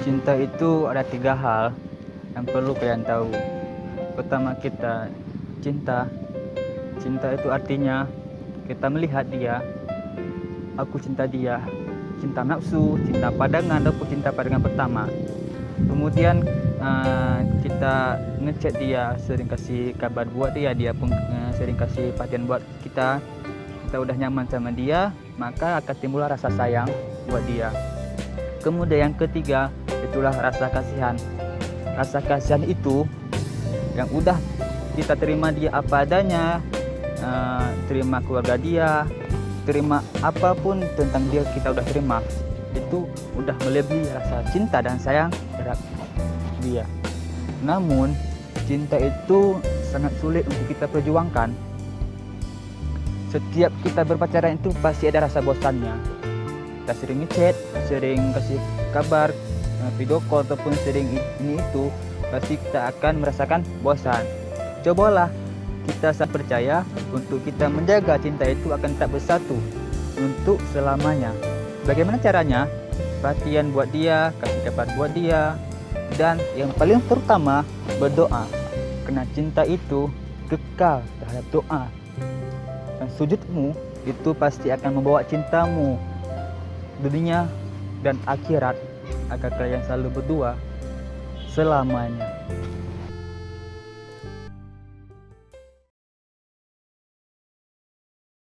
Cinta itu ada 3 hal yang perlu kalian tahu. Pertama, kita cinta. Cinta itu artinya kita melihat dia, aku cinta dia, cinta nafsu, cinta pandangan, ataupun cinta pandangan pertama. Kemudian kita ngechat dia, sering kasih kabar buat dia, dia pun sering kasih perhatian buat kita. Kita udah nyaman sama dia, maka akan timbul rasa sayang buat dia. Kemudian yang ketiga, itulah rasa kasihan. Rasa kasihan itu yang udah kita terima dia apa adanya, terima keluarga dia, terima apapun tentang dia, kita udah terima. Itu udah melebihi rasa cinta dan sayang terhadap dia. Namun cinta itu sangat sulit untuk kita perjuangkan. Setiap kita berpacaran itu pasti ada rasa bosannya. Kita sering ngechat, sering kasih kabar, video call, ataupun sering ini itu, pasti kita akan merasakan bosan. Cobalah kita percaya untuk kita menjaga cinta itu akan tetap bersatu untuk selamanya. Bagaimana caranya? Perhatian buat dia, kasih kabar buat dia, dan yang paling terutama berdoa. Karena cinta itu kekal terhadap doa. Dan sujudmu itu pasti akan membawa cintamu dunia dan akhirat, agar kalian selalu berdua selamanya.